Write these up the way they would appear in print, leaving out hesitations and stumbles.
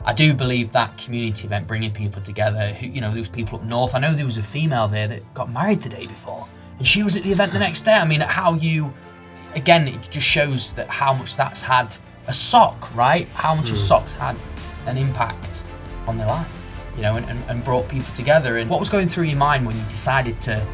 I do believe that community event, bringing people together, who, you know, there was people up north. I know there was a female there that got married the day before, and she was at the event the next day. I mean, how you, again, it just shows that how much that's had a sock, right? How much a sock's had an impact on their life, you know, and brought people together. And what was going through your mind when you decided to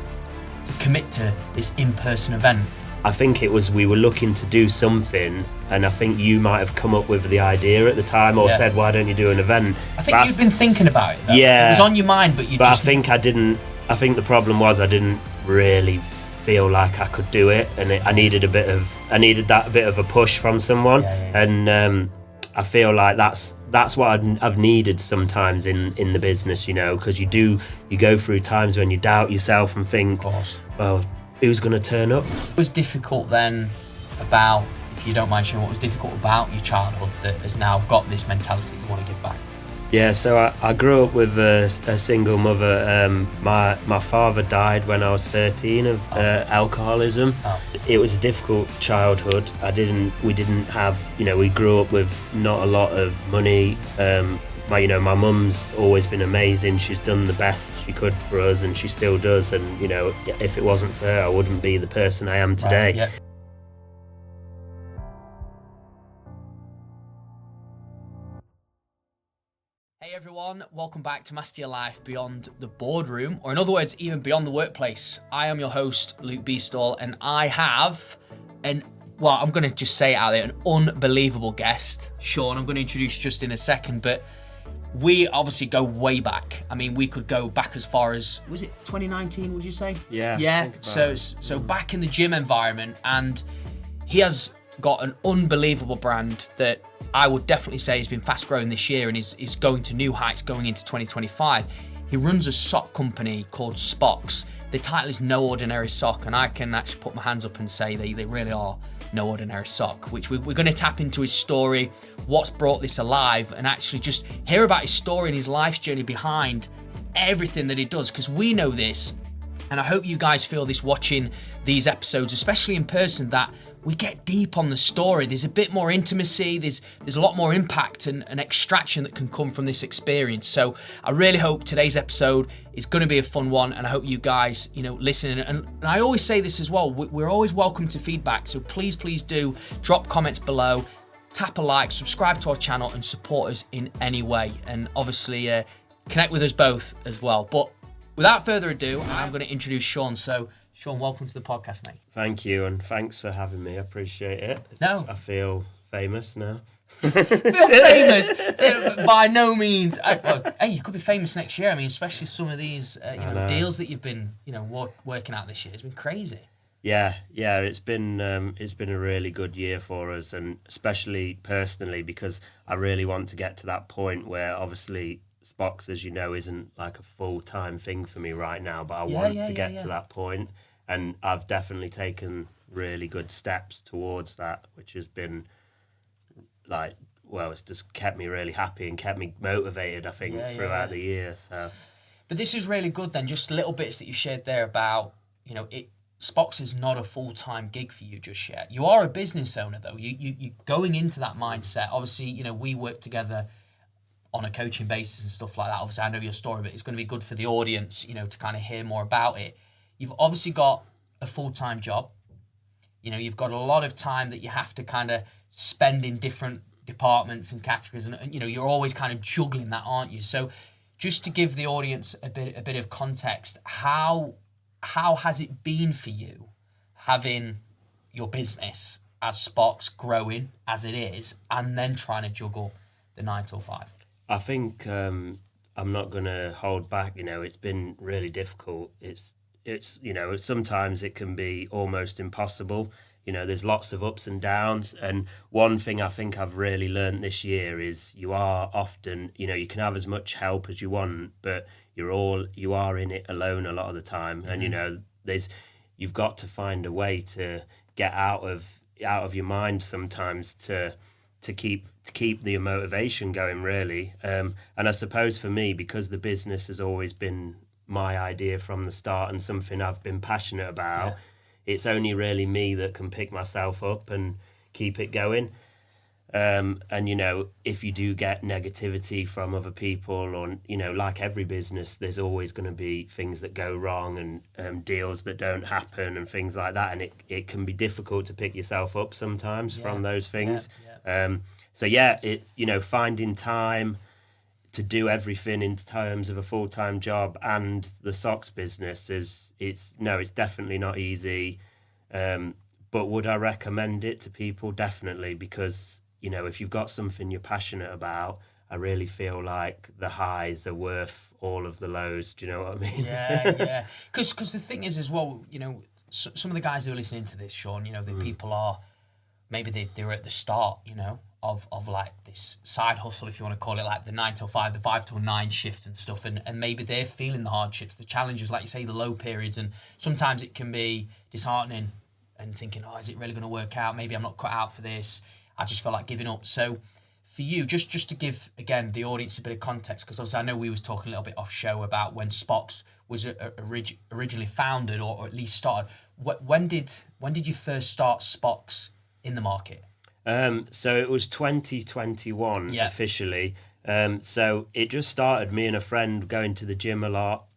commit to this in-person event? I think it was, we were looking to do something, and I think you might have come up with the idea at the time, or said, why don't you do an event? I think you'd been thinking about it though. Yeah. It was on your mind, but I think the problem was I didn't really feel like I could do it, and I needed that bit of a push from someone. And I feel like that's what I've needed sometimes in the business, you know, because you go through times when you doubt yourself and think, well, who's going to turn up? What was difficult then about, if you don't mind sharing, what was difficult about your childhood that has now got this mentality that you want to give back? Yeah, so I grew up with a single mother. My father died when I was 13 of alcoholism. It was a difficult childhood. We didn't have, you know, we grew up with not a lot of money. My mum's always been amazing. She's done the best she could for us, and she still does. And, you know, if it wasn't for her, I wouldn't be the person I am today. Right, yeah. Hey everyone, welcome back to Master Your Life Beyond the Boardroom, or in other words, even beyond the workplace. I am your host, Luke Beastall, and I have I'm going to just say it out there, an unbelievable guest. Shaun, I'm going to introduce you just in a second, but we obviously go way back. I mean, we could go back as far as, was it 2019, would you say? Yeah. So back in the gym environment, and he has got an unbelievable brand that I would definitely say has been fast growing this year and is going to new heights going into 2025. He runs a sock company called SPOX. The title is No Ordinary Sock, and I can actually put my hands up and say they really are no ordinary sock, which we're going to tap into his story, what's brought this alive, and actually just hear about his story and his life's journey behind everything that he does, because we know this, and I hope you guys feel this watching these episodes, especially in person, that we get deep on the story. There's a bit more intimacy, there's a lot more impact and extraction that can come from this experience. So I really hope today's episode is going to be a fun one, and I hope you guys, you know, listen. And I always say this as well, we're always welcome to feedback, so please do drop comments below, tap a like, subscribe to our channel, and support us in any way, and obviously connect with us both as well. But without further ado, I'm going to introduce Shaun. So Shaun, welcome to the podcast, mate. Thank you, and thanks for having me. I appreciate it. I feel famous now. Feel famous? By no means. Hey, you could be famous next year. I mean, especially some of these deals that you've been, you know, working out this year. It's been crazy. Yeah. It's been a really good year for us, and especially personally, because I really want to get to that point where, obviously, SPOX, as you know, isn't like a full-time thing for me right now, but I want to get to that point. And I've definitely taken really good steps towards that, which has been it's just kept me really happy and kept me motivated, I think, throughout the year. So, but this is really good then, just little bits that you shared there about, you know, SPOX is not a full-time gig for you just yet. You are a business owner though. You're going into that mindset. Obviously, you know, we work together on a coaching basis and stuff like that. Obviously, I know your story, but it's going to be good for the audience, you know, to kind of hear more about it. You've obviously got a full-time job. You know, you've got a lot of time that you have to kind of spend in different departments and categories, and you know, you're always kind of juggling that, aren't you? So just to give the audience a bit of context, how has it been for you having your business as SPOX growing as it is, and then trying to juggle the 9 till 5? I think I'm not going to hold back. You know, it's been really difficult. It's you know, sometimes it can be almost impossible. You know, there's lots of ups and downs. And one thing I think I've really learned this year is you are often, you know, you can have as much help as you want, but you are in it alone a lot of the time. And, you know, you've got to find a way to get out of your mind sometimes to keep the motivation going, really. And I suppose for me, because the business has always been my idea from the start and something I've been passionate about, it's only really me that can pick myself up and keep it going. And, you know, if you do get negativity from other people, or, you know, like every business, there's always going to be things that go wrong, and deals that don't happen and things like that. And it can be difficult to pick yourself up sometimes from those things. So yeah, you know, finding time to do everything in terms of a full-time job and the socks business it's definitely not easy. But would I recommend it to people? Definitely, because, you know, if you've got something you're passionate about, I really feel like the highs are worth all of the lows. Do you know what I mean? Yeah. Because the thing is as well, you know, some of the guys who are listening to this, Shaun, you know, the people are, maybe they're at the start, you know, of like this side hustle, if you want to call it, like the 9 till 5, the 5 till 9 shift and stuff, and maybe they're feeling the hardships, the challenges, like you say, the low periods, and sometimes it can be disheartening and thinking, oh, is it really going to work out? Maybe I'm not cut out for this. I just feel like giving up. So for you, just to give, again, the audience a bit of context, because obviously I know we was talking a little bit off show about when SPOX was originally founded, or at least started. When did you first start SPOX in the market? So it was 2021 officially. So it just started me and a friend going to the gym a lot.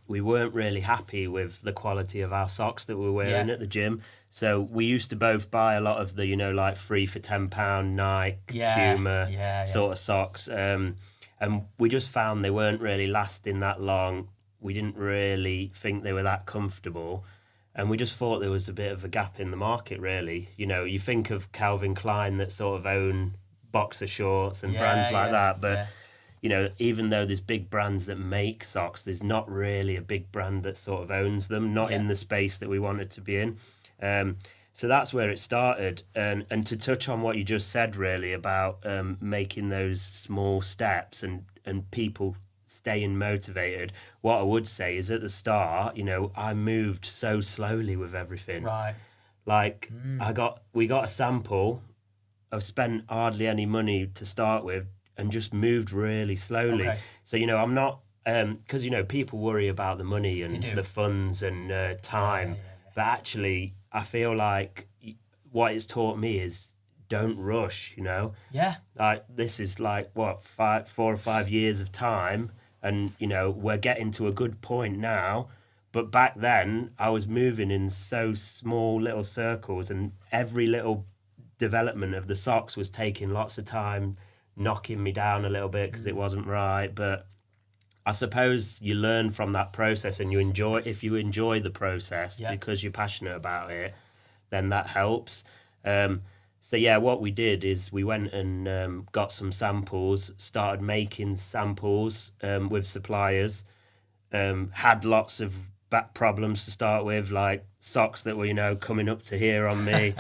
We weren't really happy with the quality of our socks that we were wearing at the gym. So we used to both buy a lot of the, you know, like 3 for £10 Nike, Puma sort of socks. And we just found they weren't really lasting that long. We didn't really think they were that comfortable. And we just thought there was a bit of a gap in the market, really. You know, you think of Calvin Klein that sort of own boxer shorts and brands like that. But, you know, even though there's big brands that make socks, there's not really a big brand that sort of owns them, not in the space that we wanted to be in. So that's where it started. And to touch on what you just said, really, about making those small steps and people staying motivated, what I would say is at the start, you know, I moved so slowly with everything. Right. Like we got a sample. I've spent hardly any money to start with and just moved really slowly. Okay. So, you know, I'm not, because, you know, people worry about the money and the funds and time. But actually, I feel like what it's taught me is don't rush, you know? Yeah. Like, this is like, 4 or 5 years of time. And, you know, we're getting to a good point now. But back then, I was moving in so small little circles, and every little development of the socks was taking lots of time, knocking me down a little bit because it wasn't right. But I suppose you learn from that process, and if you enjoy the process because you're passionate about it, then that helps. So yeah, what we did is we went and got some samples, started making samples with suppliers, had lots of back problems to start with, like socks that were, you know, coming up to here on me,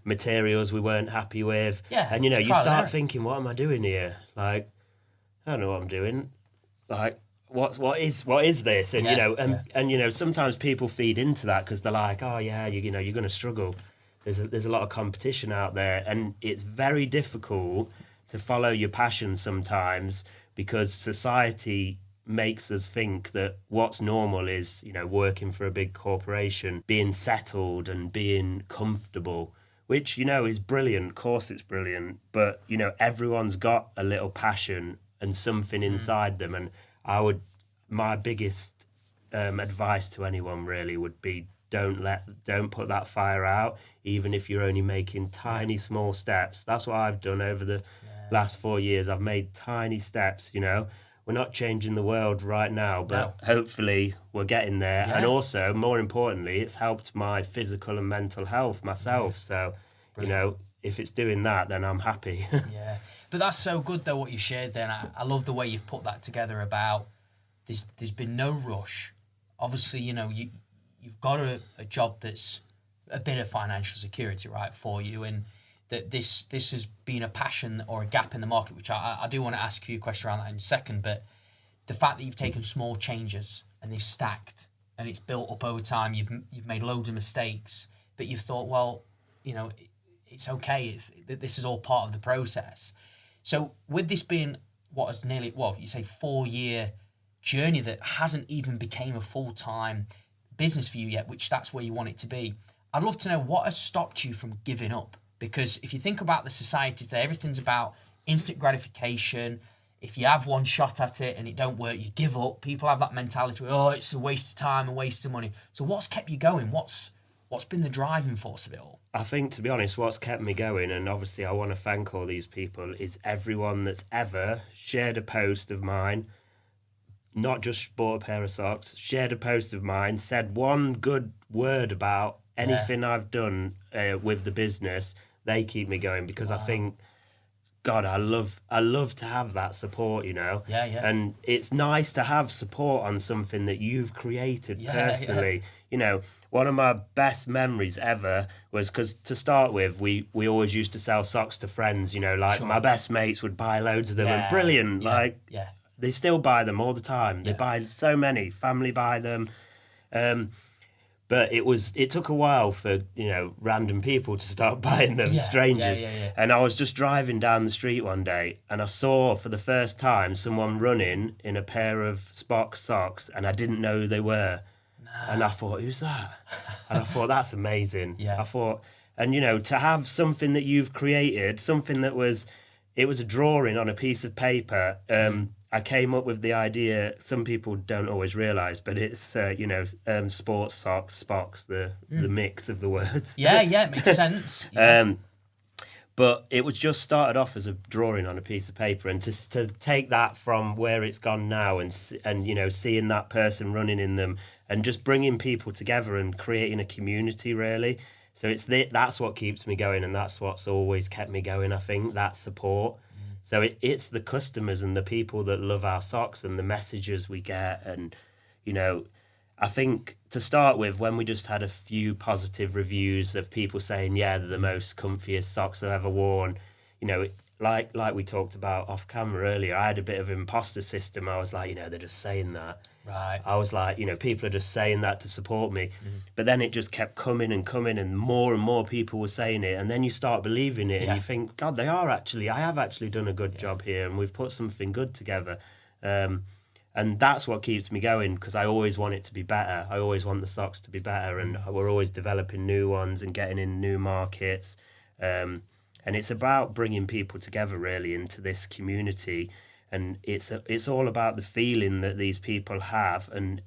materials we weren't happy with. And, you know, you start thinking, what am I doing here? Like, I don't know what I'm doing. Like, what is this? And, you know, and, you know, sometimes people feed into that because they're like, oh yeah, you know, you're going to struggle. There's a lot of competition out there, and it's very difficult to follow your passion sometimes because society makes us think that what's normal is, you know, working for a big corporation, being settled and being comfortable, which, you know, is brilliant. Of course it's brilliant, but, you know, everyone's got a little passion and something inside them. And my biggest advice to anyone really would be, don't put that fire out, even if you're only making tiny small steps. That's what I've done over the last 4 years. I've made tiny steps, you know. We're not changing the world right now, but hopefully we're getting there. And also, more importantly, it's helped my physical and mental health myself. So, you know, if it's doing that, then I'm happy. But that's so good though what you shared then. I love the way you've put that together about there's been no rush. Obviously, you know, you've got a job that's a bit of financial security, right, for you, and that this has been a passion or a gap in the market, which I do want to ask you a question around that in a second, but the fact that you've taken small changes and they've stacked and it's built up over time, you've made loads of mistakes, but you've thought, well, you know, it's okay, this is all part of the process. So with this being what is nearly, you say 4-year journey that hasn't even became a full-time business for you yet, which that's where you want it to be, I'd love to know what has stopped you from giving up. Because if you think about the society today, everything's about instant gratification. If you have one shot at it and it don't work, you give up. People have that mentality, oh, it's a waste of time, a waste of money. So what's kept you going? What's been the driving force of it all? I think, to be honest, what's kept me going, and obviously I want to thank all these people, is everyone that's ever shared a post of mine, not just bought a pair of socks, shared a post of mine, said one good word about anything I've done with the business. They keep me going, because I think, God, I love to have that support, you know. Yeah. And it's nice to have support on something that you've created personally. Yeah. You know, one of my best memories ever was, because to start with, we always used to sell socks to friends, you know, like my best mates would buy loads of them, and brilliant, they still buy them all the time. They buy so many, family buy them. But it took a while for, you know, random people to start buying them, strangers. And I was just driving down the street one day, and I saw for the first time someone running in a pair of SPOX socks, and I didn't know who they were. And I thought, who's that? And I thought, that's amazing. I thought, and, you know, to have something that you've created, something that it was a drawing on a piece of paper. I came up with the idea, some people don't always realise, but it's, you know, sports socks, SPOX, the mix of the words. Yeah, it makes sense. But it was just started off as a drawing on a piece of paper, and to take that from where it's gone now, and you know, seeing that person running in them, and just bringing people together and creating a community, really. So that's what keeps me going, and that's what's always kept me going, I think, that support. So it's the customers and the people that love our socks and the messages we get. And, you know, I think to start with, when we just had a few positive reviews of people saying, yeah, they're the most comfiest socks I've ever worn, you know, like we talked about off camera earlier, I had a bit of imposter system. I was like, you know, they're just saying that. Right. I was like, you know, people are just saying that to support me. But then it just kept coming, and more people were saying it. And then you start believing it, and you think, God, I have actually done a good job here, and we've put something good together. And that's what keeps me going, because I always want it to be better. I always want the socks to be better, and we're always developing new ones and getting in new markets. And it's about bringing people together, really, into this community. And it's all about the feeling that these people have, and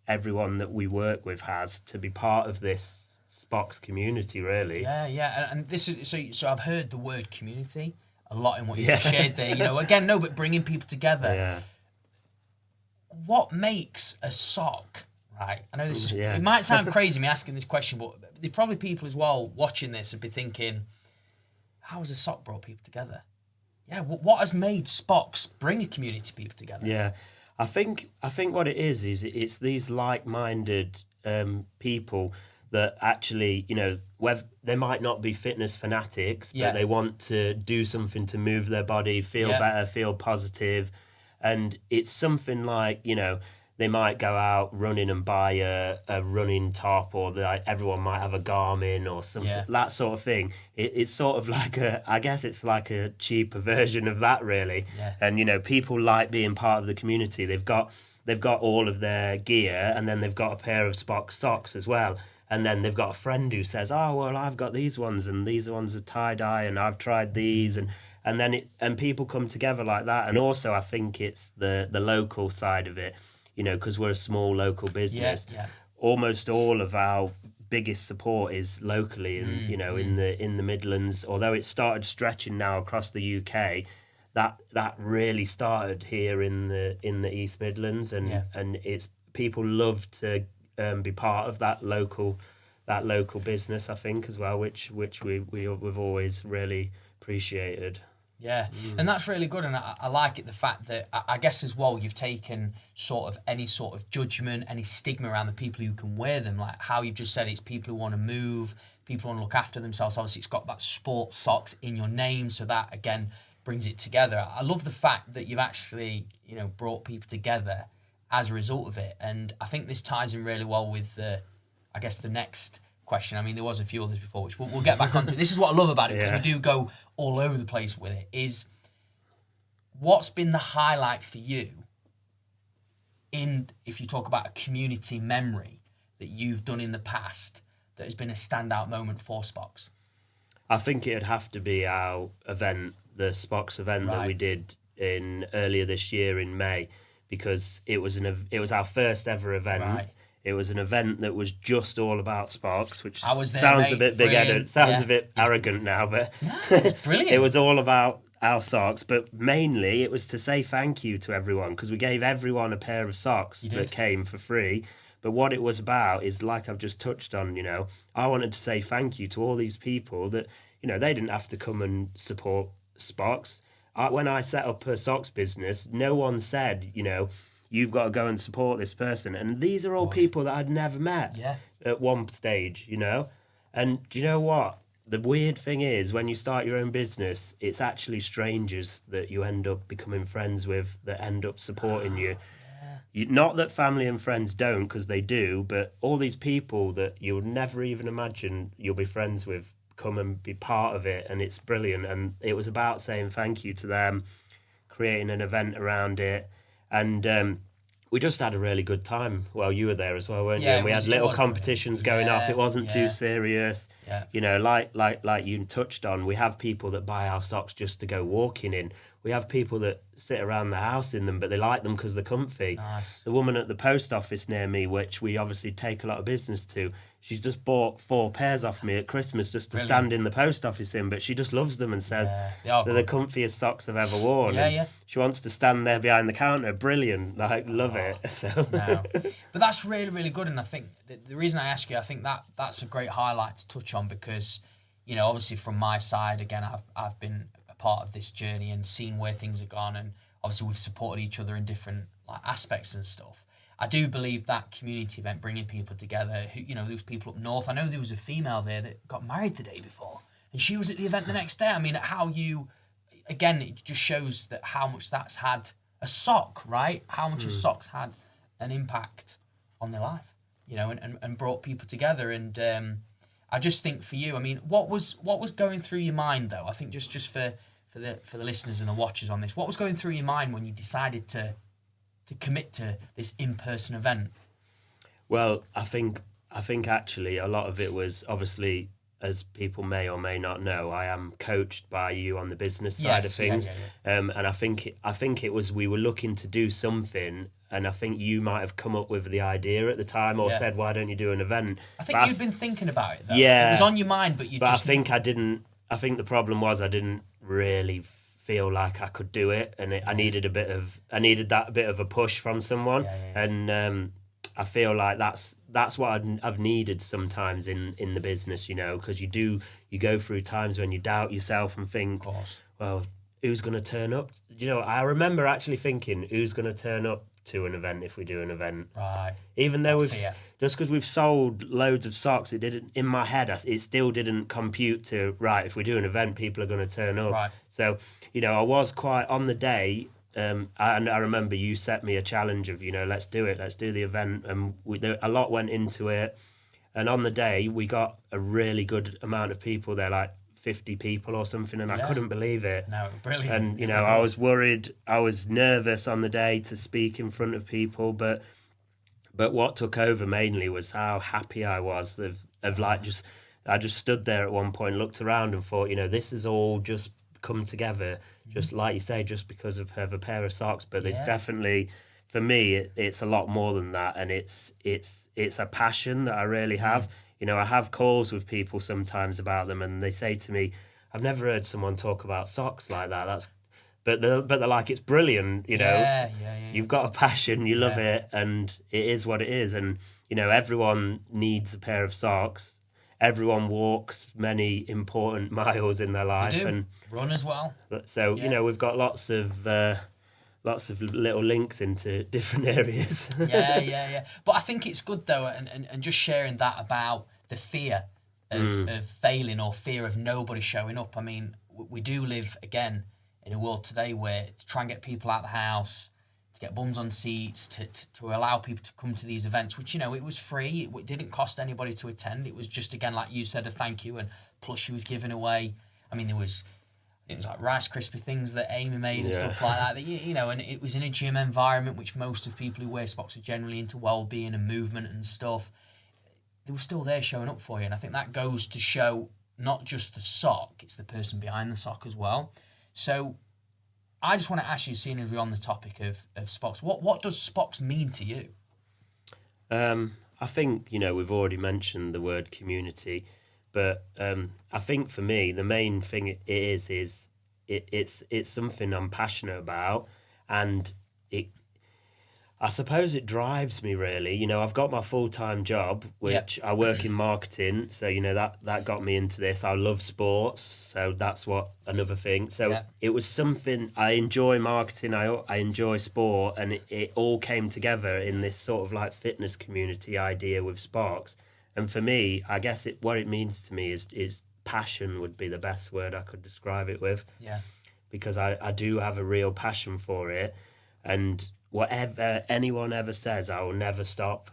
everyone that we work with has, to be part of this SPOX community, really. Yeah. And this is so I've heard the word community a lot in what you just shared there. You know, again, no, but bringing people together. Yeah. What makes a sock, right? I know this is, it might sound crazy me asking this question, but there are probably people as well watching this and be thinking, how has a sock brought people together? Yeah, what has made SPOX bring a community of people together? Yeah, I think what it is it's these like-minded people that actually, you know, they might not be fitness fanatics, but they want to do something to move their body, feel better, feel positive. And it's something like, you know, they might go out running and buy a running top, or everyone might have a Garmin or something, that sort of thing. It's sort of like I guess it's like a cheaper version of that, really. And, you know, people like being part of the community. They've got all of their gear, and then they've got a pair of SPOX socks as well. And then they've got a friend who says, oh, well, I've got these ones, and these ones are tie-dye, and I've tried these. And then people come together like that. And also, I think it's the local side of it. You know, because we're a small local business, almost all of our biggest support is locally, and you know, in the Midlands. Although it started stretching now across the UK, that really started here in the East Midlands, and it's people love to be part of that local business, I think, as well, which we've always really appreciated. Yeah, and that's really good, and I like it, the fact that I guess as well you've taken sort of any sort of judgment, any stigma around the people who can wear them, like how you've just said it's people who want to move, people who want to look after themselves. Obviously, it's got that sports socks in your name, so that again brings it together. I love the fact that you've actually, you know, brought people together as a result of it, and I think this ties in really well with the next question. I mean, there was a few others before, which we'll get back onto. This is what I love about it, because we do go all over the place with it, is what's been the highlight for you if you talk about a community memory that you've done in the past that has been a standout moment for SPOX? I think it'd have to be our event, the SPOX event that we did in earlier this year in May, because it was our first ever event. Right. It was an event that was just all about SPOX, which there, sounds mate. a bit big-headed, sounds a bit arrogant now, but it was brilliant. It was all about our socks, but mainly it was to say thank you to everyone, because we gave everyone a pair of socks that came for free. But what it was about is, like I've just touched on, I wanted to say thank you to all these people that, they didn't have to come and support SPOX. When I set up a socks business, no one said, you've got to go and support this person. And these are all people that I'd never met at one stage, And do you know what? The weird thing is, when you start your own business, it's actually strangers that you end up becoming friends with that end up supporting you. Not that family and friends don't, because they do, but all these people that you would never even imagine you'll be friends with come and be part of it, and it's brilliant. And it was about saying thank you to them, creating an event around it, and we just had a really good time. Well, you were there as well, weren't you? And we had little competitions going off. It wasn't too serious. Like you touched on, we have people that buy our socks just to go walking in. We have people that sit around the house in them, but they like them because they're comfy. Nice. The woman at the post office near me, which we obviously take a lot of business to, she's just bought 4 pairs off me at Christmas just to stand in the post office in, but she just loves them and says they're the comfiest socks I've ever worn. She wants to stand there behind the counter. Brilliant. Love it. So. No. But that's really, really good. And I think the reason I ask you, I think that's a great highlight to touch on, because, obviously from my side, again, I've been a part of this journey and seen where things have gone, and obviously we've supported each other in different aspects and stuff. I do believe that community event, bringing people together, who, those people up north. I know there was a female there that got married the day before, and she was at the event the next day. I mean, again, it just shows that how much that's had a sock, right? How much a sock's had an impact on their life, and brought people together. And I just think for you, I mean, what was going through your mind though? I think just for the listeners and the watchers on this, what was going through your mind when you decided to commit to this in-person event? Well, I think actually a lot of it was, obviously, as people may or may not know, I am coached by you on the business side of things. And I think it was, we were looking to do something, and I think you might have come up with the idea at the time, or said, why don't you do an event? I think you'd been thinking about it though. Yeah. It was on your mind, but you just... I think I didn't... I think the problem was I didn't really feel like I could do it, and I needed that bit of a push from someone. And I feel like that's what I've needed sometimes in the business, because you go through times when you doubt yourself and think, well, who's going to turn up? I remember actually thinking, who's going to turn up to an event if we do an event? Right. Even though just because we've sold loads of socks, it didn't, in my head, it still didn't compute to, right, if we do an event, people are going to turn up. Right. So, I was quite on the day. And I remember you set me a challenge of, let's do it, let's do the event. And a lot went into it. And on the day, we got a really good amount of people there, like 50 people or something, and I couldn't believe it. No, brilliant. And, I was worried, I was nervous on the day to speak in front of people, but what took over mainly was how happy I was I just stood there at one point, looked around and thought, this is all just come together, just like you say, just because of a pair of socks. But it's definitely, for me, it's a lot more than that, and it's a passion that I really have. I have calls with people sometimes about them, and they say to me, I've never heard someone talk about socks like that. But they're like, it's brilliant, You've got a passion, you love it, and it is what it is. And, everyone needs a pair of socks. Everyone walks many important miles in their life. They do. And run as well. So, we've got lots of little links into different areas. Yeah. But I think it's good, though, and just sharing that about the fear of failing, or fear of nobody showing up. I mean, we do live, again, in a world today where to try and get people out of the house, to get bums on seats, to allow people to come to these events, which, it was free. It didn't cost anybody to attend. It was just, again, like you said, a thank you, and plushie was given away. I mean, it was like Rice Krispie things that Amy made and stuff like that, and it was in a gym environment, which most of people who wear SPOX are generally into well-being and movement and stuff. They were still there showing up for you, and I think that goes to show not just the sock, it's the person behind the sock as well. So I just want to ask you, seeing as we're on the topic of SPOX, what does SPOX mean to you? I think, we've already mentioned the word community, but I think for me, the main thing it is it's something I'm passionate about, and I suppose it drives me really. I've got my full-time job, which I work in marketing. So, that got me into this. I love sports. So that's another thing. So it was something, I enjoy marketing. I enjoy sport, and it all came together in this sort of like fitness community idea with SPOX. And for me, I guess what it means to me is passion would be the best word I could describe it with. Yeah. Because I do have a real passion for it. And whatever anyone ever says, I will never stop.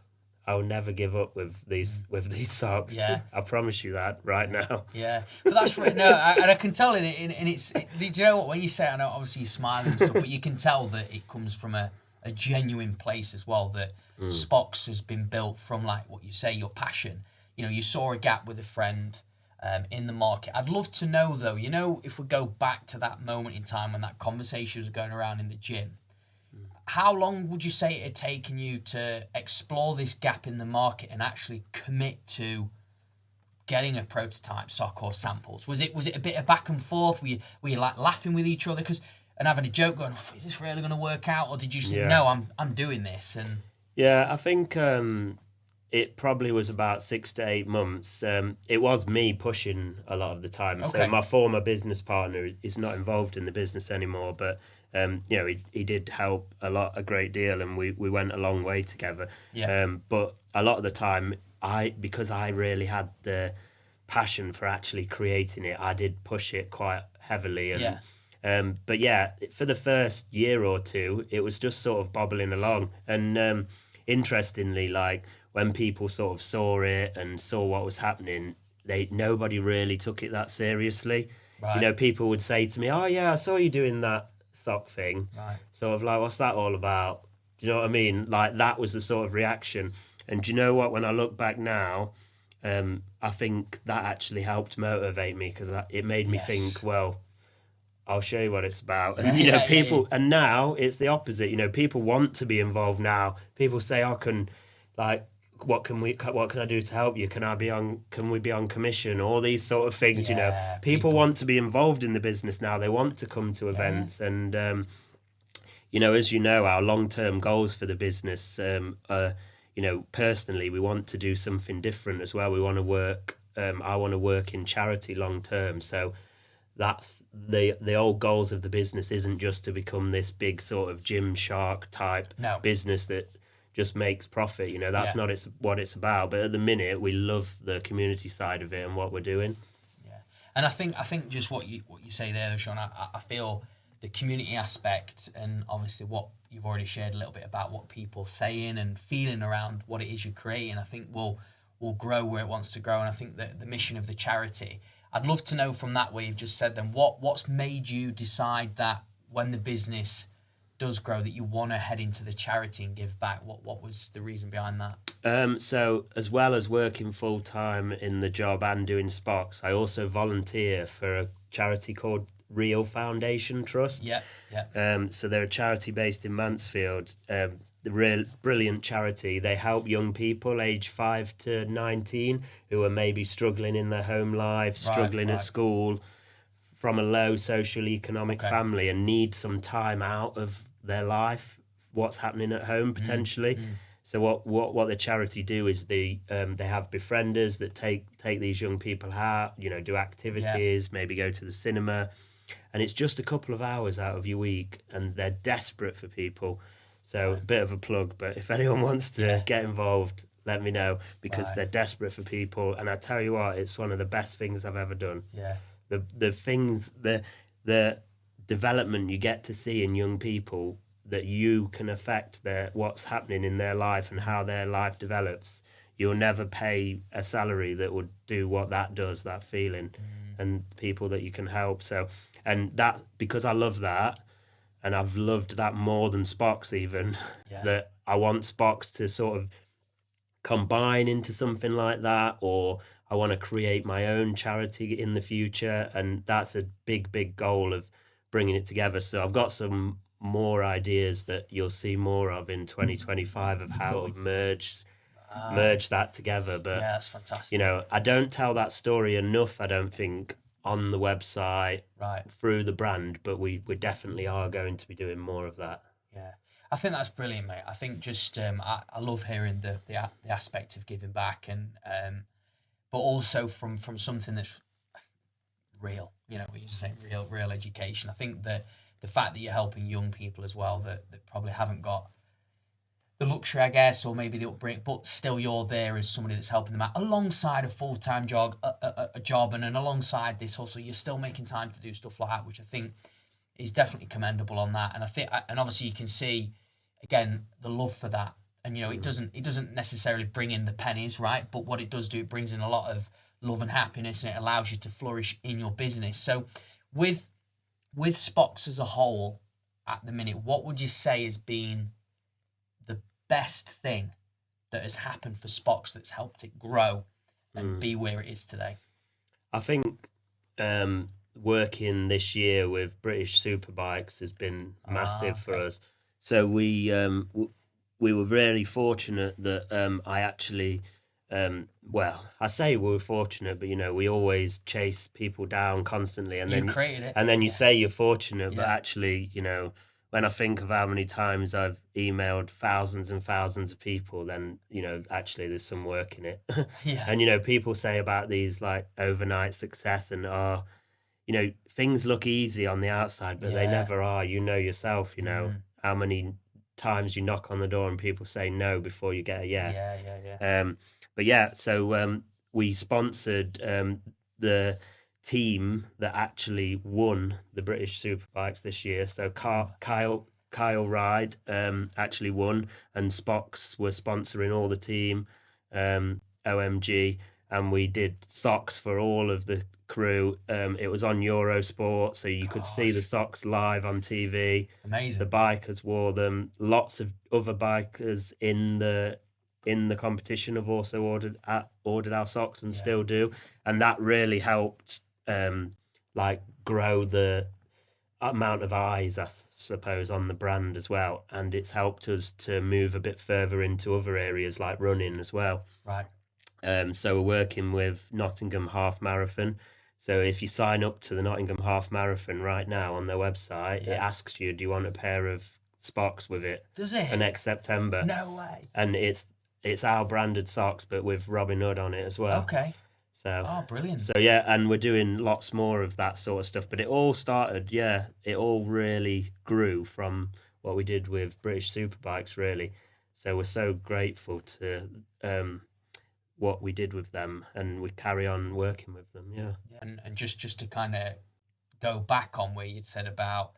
I will never give up with these socks. Yeah. I promise you that right now. Yeah, but that's right. No, and I can tell in it, and it's. Do you know what? When you say it, I know obviously you're smiling and stuff, but you can tell that it comes from a genuine place as well. That SPOX has been built from, like what you say, your passion. You saw a gap with a friend in the market. I'd love to know though. If we go back to that moment in time when that conversation was going around in the gym. How long would you say it had taken you to explore this gap in the market and actually commit to getting a prototype sock or samples? Was it a bit of back and forth? Were you like laughing with each other and having a joke, going, "Is this really going to work out?" Or did you say, "No, I'm doing this"? And yeah, I think it probably was about 6 to 8 months. It was me pushing a lot of the time. Okay. So my former business partner is not involved in the business anymore, but he did help a great deal, and we went a long way together. Yeah. But a lot of the time, because I really had the passion for actually creating it, I did push it quite heavily. And, but yeah, for the first year or two, it was just sort of bobbling along. And interestingly, like when people sort of saw it and saw what was happening, nobody really took it that seriously. Right. People would say to me, "Oh yeah, I saw you doing that sock thing." Right. Sort of like, "What's that all about?" Do you know what I mean? Like that was the sort of reaction. And do you know what? When I look back now, I think that actually helped motivate me, because it made me think, well, I'll show you what it's about. And people, and now it's the opposite. People want to be involved now. People say, "Oh, what can I do to help you? Can we be on commission?" All these sort of things. People want to be involved in the business now. They want to come to events. And as our long-term goals for the business are, personally, we want to do something different as well. We want to work. I want to work in charity long term. So that's the old goals of the business. Isn't just to become this big sort of Gymshark type business that just makes profit. That's not what it's about. But at the minute, we love the community side of it and what we're doing. Yeah, and I think just what you say there, Shaun, I feel the community aspect, and obviously what you've already shared a little bit about what people are saying and feeling around what it is you're creating, I think will grow where it wants to grow. And I think that the mission of the charity, I'd love to know from that, what you've just said, then what's made you decide that when the business does grow that you want to head into the charity and give back? What was the reason behind that? So as well as working full time in the job and doing SPOX, I also volunteer for a charity called R.E.A.L Foundation Trust. Yeah. So they're a charity based in Mansfield. The brilliant charity. They help young people aged 5 to 19 who are maybe struggling in their home life, struggling at school, from a low socio-economic family, and need some time out of their life, what's happening at home potentially. So what the charity do is they have befrienders that take these young people out, do activities, maybe go to the cinema, and it's just a couple of hours out of your week, and they're desperate for people. So a bit of a plug, but if anyone wants to get involved, let me know, because they're desperate for people. And I tell you what, it's one of the best things I've ever done. Yeah. The things, the development you get to see in young people, that you can affect what's happening in their life and how their life develops. You'll never pay a salary that would do what that does, that feeling, and people that you can help. So, and that, because I love that, and I've loved that more than SPOX even, that I want SPOX to sort of combine into something like that, or I want to create my own charity in the future, and that's a big goal of bringing it together. So I've got some more ideas that you'll see more of in 2025 of how we've merged that together. But yeah, that's fantastic. you know, I don't tell that story enough, I don't think, on the website, through the brand, but we definitely are going to be doing more of that. Yeah, I think that's brilliant, mate. I think just I love hearing the aspect of giving back, and but also from something that's real. You know, what you're saying, real education. I think that the fact that you're helping young people as well that probably haven't got the luxury, I guess, or maybe the upbringing, but still you're there as somebody that's helping them out alongside a full-time job, a job, and then alongside this also you're still making time to do stuff like that, which I think is definitely commendable on that. And I think, and obviously you can see again the love for that. And you know, it doesn't necessarily bring in the pennies, right? But what it does do, it brings in a lot of love and happiness, and it allows you to flourish in your business. So, with SPOX as a whole, at the minute, what would you say has been the best thing that has happened for SPOX that's helped it grow and be where it is today? I think working this year with British Superbikes has been massive for us. So we were really fortunate that I actually, well, I say we were fortunate, but you know, we always chase people down constantly, and then created it, and then you say you're fortunate, but actually, you know, when I think of how many times I've emailed thousands and thousands of people, then you know, actually, there's some work in it. And you know, people say about these like overnight success, and you know, things look easy on the outside, but they never are. You know yourself, you know, how many times you knock on the door and people say no before you get a yes. But yeah, so we sponsored the team that actually won the British Superbikes this year. So Kyle Ride actually won, and SPOX were sponsoring all the team, OMG, and we did socks for all of the crew. It was on Eurosport, so you could see the socks live on TV. Amazing. The bikers wore them. Lots of other bikers in the competition have also ordered our socks and still do, and that really helped like grow the amount of eyes, I suppose, on the brand as well, and it's helped us to move a bit further into other areas like running as well. Right. So we're working with Nottingham Half Marathon. So if you sign up to the Nottingham Half Marathon right now on their website, it asks you, do you want a pair of SPOX with it? Does it? For next September. No way. And it's our branded socks, but with Robin Hood on it as well. Okay. So, brilliant. So yeah, and we're doing lots more of that sort of stuff. But it all started, it all really grew from what we did with British Superbikes, really. So we're so grateful to what we did with them, and we carry on working with them. And just to kind of go back on where you'd said about,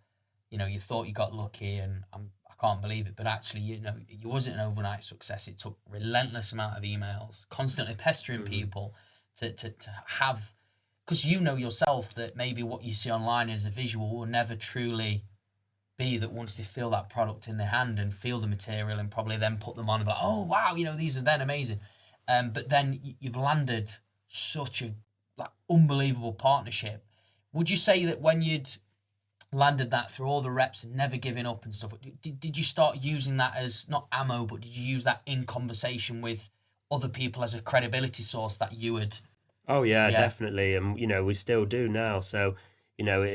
you know, you thought you got lucky, and I can't believe it, but actually, you know, it wasn't an overnight success. It took relentless amount of emails, constantly pestering people to have, because you know yourself that maybe what you see online as a visual will never truly be that once they feel that product in their hand and feel the material and probably then put them on and be like, oh wow, you know, these are then amazing. But then you've landed such a unbelievable partnership. Would you say that when you'd landed that through all the reps and never giving up and stuff, did you start using that as not ammo, but did you use that in conversation with other people as a credibility source that you would? Oh yeah, definitely, and you know, we still do now. So you know,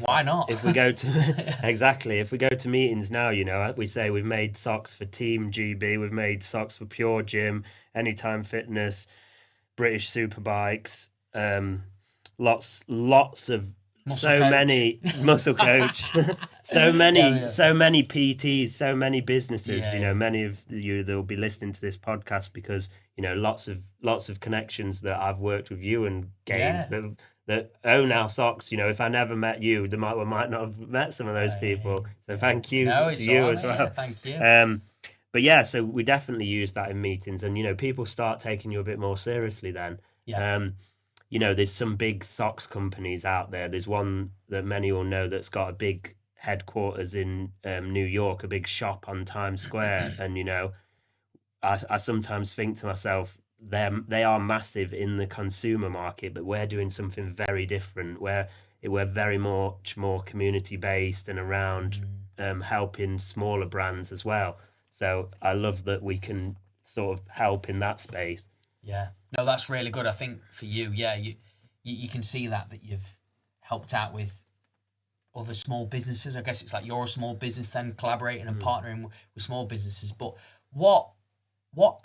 why not? If we go to exactly, if we go to meetings now, you know, we say we've made socks for Team GB, we've made socks for Pure Gym, Anytime Fitness, British Superbikes, lots of many Muscle Coach, so many PTs, so many businesses. You know, many of you that will be listening to this podcast, because you know, lots of connections that I've worked with you and gained that own our socks. You know, if I never met you, I might not have met some of those people. So thank you to you as well. Thank you. But yeah, so we definitely use that in meetings, and you know, people start taking you a bit more seriously then. You know, there's some big socks companies out there. There's one that many will know that's got a big headquarters in New York, a big shop on Times Square. And, you know, I sometimes think to myself, they are massive in the consumer market, but we're doing something very different where we're very much more community based and around helping smaller brands as well. So I love that we can sort of help in that space. Yeah, no, that's really good. I think for you, yeah, you can see that you've helped out with other small businesses. I guess it's like you're a small business then collaborating and partnering with small businesses. But what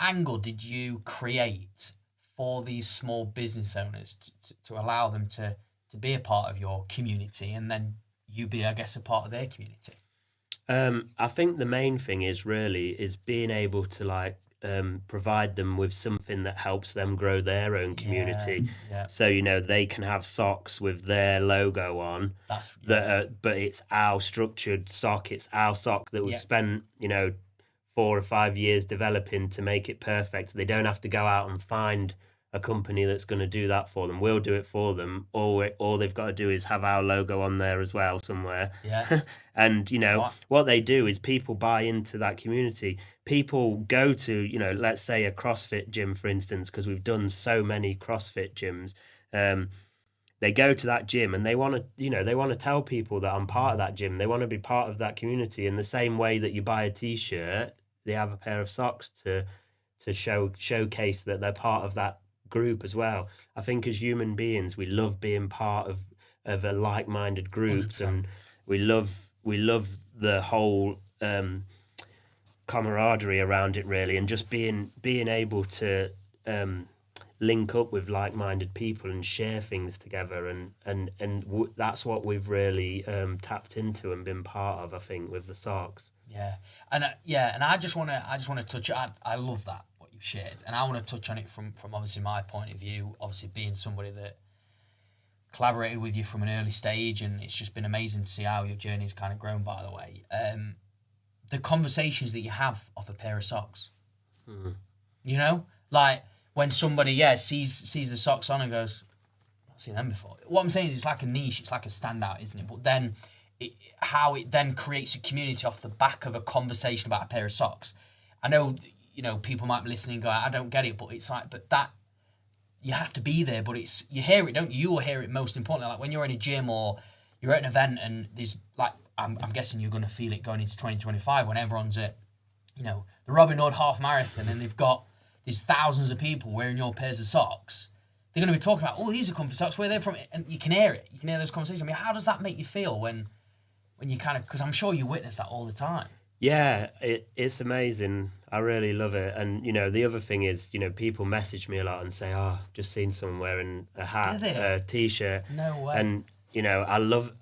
angle did you create for these small business owners to allow them to be a part of your community, and then you be, I guess, a part of their community? I think the main thing is being able to provide them with something that helps them grow their own community. Yeah. So they can have socks with their logo on. But it's our structured sock. It's our sock that we've spent 4 or 5 years developing to make it perfect. They don't have to go out and find a company that's going to do that for them. We'll do it for them. All they've got to do is have our logo on there as well somewhere. Yeah. And what they do is people buy into that community. People go to let's say a CrossFit gym, for instance, because we've done so many CrossFit gyms. They go to that gym and they want to tell people that I'm part of that gym. They want to be part of that community. In the same way that you buy a t-shirt, they have a pair of socks to showcase that they're part of that group as well. I think as human beings, we love being part of a like-minded groups, 100%. And we love the whole camaraderie around it, really, and just being able to link up with like-minded people and share things together, and that's what we've really tapped into and been part of, I think, with the socks. Yeah, and I just want to touch. I love that what you've shared, and I want to touch on it from obviously my point of view. Obviously, being somebody that collaborated with you from an early stage, and it's just been amazing to see how your journey has kind of grown. By the way, the conversations that you have off a pair of socks, like when somebody sees the socks on and goes, I've seen them before. What I'm saying is it's like a niche, it's like a standout, isn't it? But then how it then creates a community off the back of a conversation about a pair of socks. I know, people might be listening and go, I don't get it, but it's like, but that, you have to be there, but it's, you hear it, don't you? You will hear it most importantly, like when you're in a gym or you're at an event and there's like, I'm guessing you're going to feel it going into 2025 when everyone's at, the Robin Hood half marathon and there's thousands of people wearing your pairs of socks. They're going to be talking about, these are comfy socks, where they're from, and you can hear it. You can hear those conversations. I mean, how does that make you feel when you kind of, because I'm sure you witness that all the time. Yeah, it's amazing. I really love it. And, the other thing is, people message me a lot and say, just seen someone wearing a hat, a t-shirt. No way. And, I love,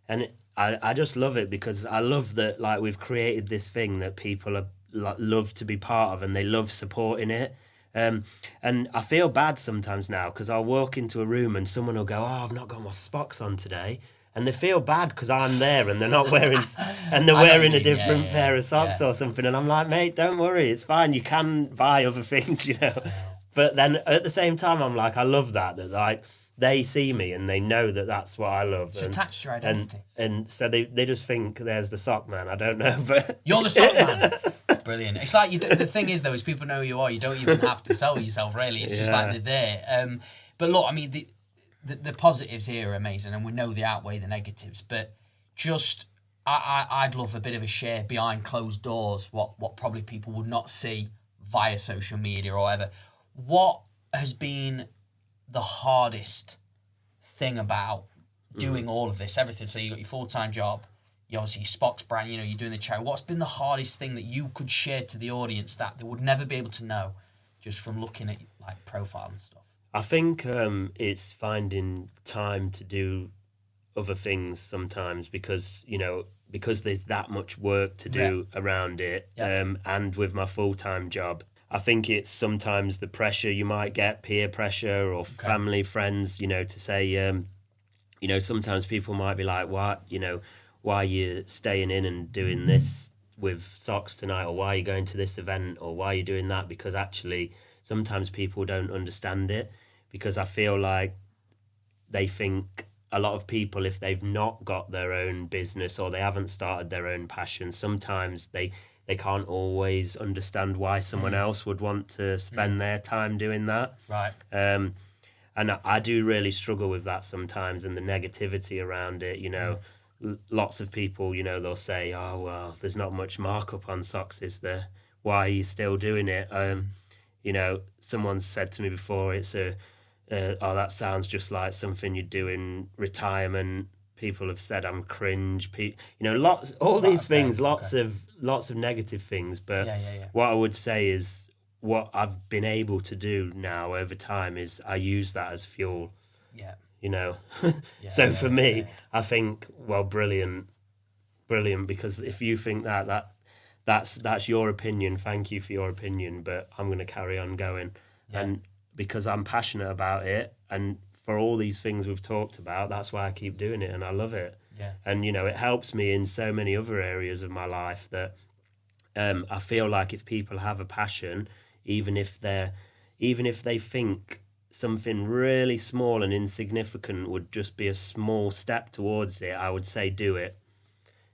and I just love it because I love that, like, we've created this thing that people love to be part of and they love supporting it. And I feel bad sometimes now because I'll walk into a room and someone will go, I've not got my SPOX on today. And they feel bad because I'm there and they're not wearing, and they're wearing a different pair of socks or something. And I'm like, mate, don't worry, it's fine. You can buy other things, But then at the same time, I'm like, I love that like they see me and they know that that's what I love. It's attached to your identity. And so they just think there's the sock man. I don't know, but you're the sock man. Brilliant. It's like the thing is though, is people know who you are. You don't even have to sell yourself really. It's just like they're there. But look, I mean the positives here are amazing, and we know they outweigh the negatives. But just I'd love a bit of a share behind closed doors. What probably people would not see via social media or whatever. What has been the hardest thing about doing all of this, everything? So you got your full-time job, you obviously your SPOX brand, you're doing the charity. What's been the hardest thing that you could share to the audience that they would never be able to know just from looking at like profile and stuff? I think it's finding time to do other things sometimes because there's that much work to do around it. And with my full-time job, I think it's sometimes the pressure you might get, peer pressure or family, friends, to say, sometimes people might be like, what, why are you staying in and doing this with socks tonight, or why are you going to this event, or why are you doing that? Because actually sometimes people don't understand it, because I feel like they think a lot of people, if they've not got their own business or they haven't started their own passion, sometimes they they can't always understand why someone else would want to spend their time doing that. Right. And I do really struggle with that sometimes, and the negativity around it. Lots of people, they'll say, "Oh well, there's not much markup on socks, is there? Why are you still doing it?" Someone's said to me before, it's oh, that sounds just like something you'd do in retirement. People have said I'm cringe. Lots, all these things, lots of negative things. But what I would say is, what I've been able to do now over time is I use that as fuel. Yeah. So for me, I think, well, brilliant, because if you think that's your opinion, thank you for your opinion, but I'm going to carry on going. And because I'm passionate about it, and for all these things we've talked about, that's why I keep doing it, and I love it. And it helps me in so many other areas of my life that I feel like if people have a passion, even if they think something really small and insignificant would just be a small step towards it, I would say do it.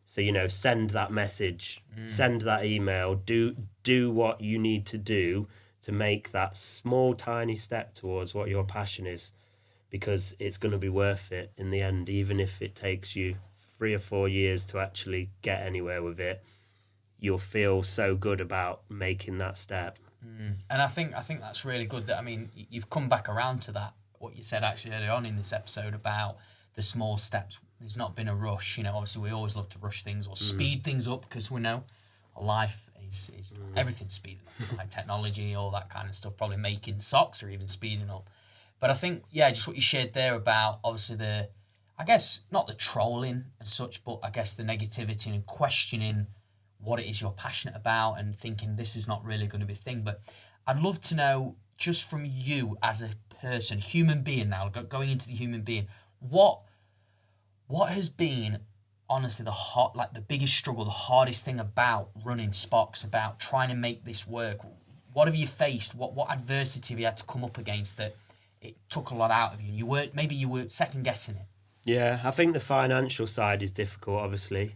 So send that message, send that email, do what you need to do to make that small tiny step towards what your passion is, because it's going to be worth it in the end, even if it takes you 3 or 4 years to actually get anywhere with it. You'll feel so good about making that step. And I think that's really good. That, I mean, you've come back around to that, what you said actually earlier on in this episode about the small steps. There's not been a rush. Obviously we always love to rush things or speed things up, because we know life is everything's speeding up, like technology, all that kind of stuff, probably making socks or even speeding up. But I think, just what you shared there about, obviously, I guess, not the trolling as such, but I guess the negativity and questioning what it is you're passionate about and thinking this is not really going to be a thing. But I'd love to know, just from you as a person, human being now, going into the human being, what has been, honestly, the biggest struggle, the hardest thing about running SPOX, about trying to make this work? What have you faced? What adversity have you had to come up against that it took a lot out of you? You were second guessing it. Yeah, I think the financial side is difficult, obviously.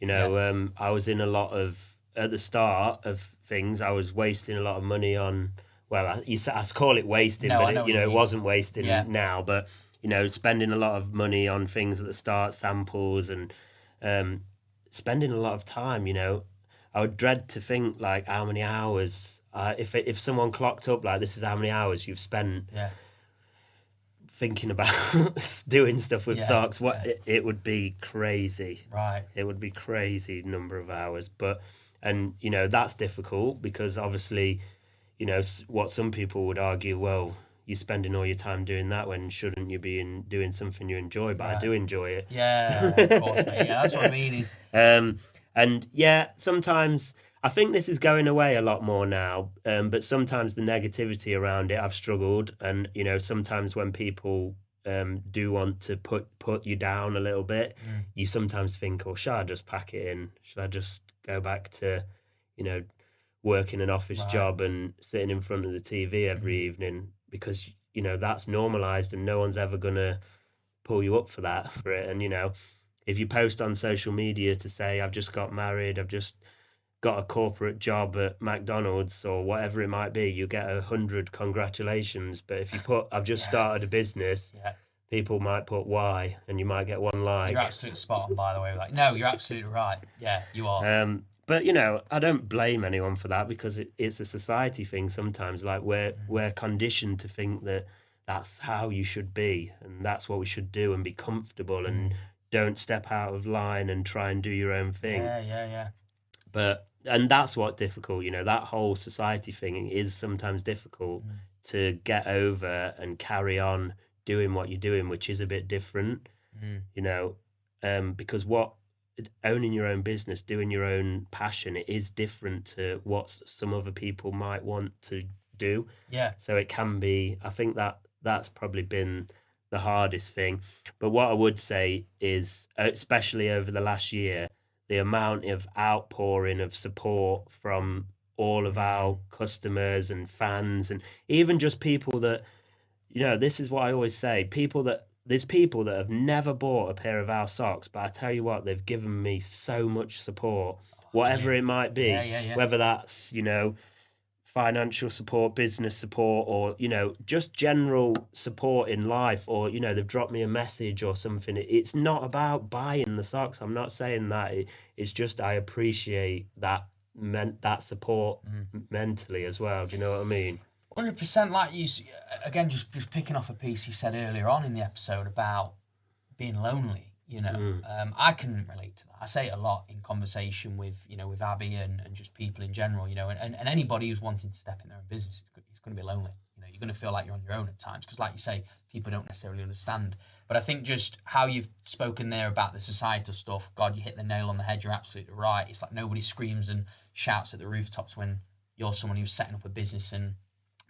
I was in a lot of, at the start of things, I was wasting a lot of money on, well, I call it wasting, but it wasn't wasting now, but, spending a lot of money on things at the start, samples, and spending a lot of time, I would dread to think, like, how many hours, if someone clocked up, like, this is how many hours you've spent thinking about doing stuff with socks, it would be crazy. Right. It would be crazy number of hours. But, and, that's difficult because obviously, what some people would argue, well, you're spending all your time doing that when shouldn't you be doing something you enjoy? But I do enjoy it. Yeah, of course, mate. Yeah, that's what I mean is... And sometimes... I think this is going away a lot more now, but sometimes the negativity around it, I've struggled. And, sometimes when people do want to put you down a little bit, you sometimes think, oh, should I just pack it in? Should I just go back to, working an office job and sitting in front of the TV every evening? Because, that's normalised and no one's ever going to pull you up for it. And, if you post on social media to say, I've just got married, I've just got a corporate job at McDonald's or whatever it might be, you get 100 congratulations. But if you put, I've just started a business, people might put why, and you might get one like. You're absolutely spot on, by the way. Like, no, you're absolutely right. Yeah, you are. But, I don't blame anyone for that, because it's a society thing sometimes. Like, we're conditioned to think that that's how you should be, and that's what we should do, and be comfortable, and don't step out of line and try and do your own thing. Yeah. And that's what's difficult, that whole society thing is sometimes difficult to get over and carry on doing what you're doing, which is a bit different, because owning your own business, doing your own passion, it is different to what some other people might want to do. Yeah. So it can be, I think that's probably been the hardest thing. But what I would say is, especially over the last year, the amount of outpouring of support from all of our customers and fans, and even just people that, this is what I always say, there's people that have never bought a pair of our socks, but I tell you what, they've given me so much support whatever it might be. Yeah. Whether that's, you know, financial support, business support, or, you know, just general support in life, or, you know, they've dropped me a message or something. It's not about buying the socks. I'm not saying that. It's just I appreciate that support mentally as well. Do you know what I mean? 100%. Like you again, just picking off a piece you said earlier on in the episode about being lonely. You know, I can relate to that. I say it a lot in conversation with, you know, with Abby and just people in general, you know, and anybody who's wanting to step in their own business, it's going to be lonely. You know, you're going to feel like you're on your own at times because, like you say, people don't necessarily understand. But I think just how you've spoken there about the societal stuff, God, you hit the nail on the head. You're absolutely right. It's like nobody screams and shouts at the rooftops when you're someone who's setting up a business and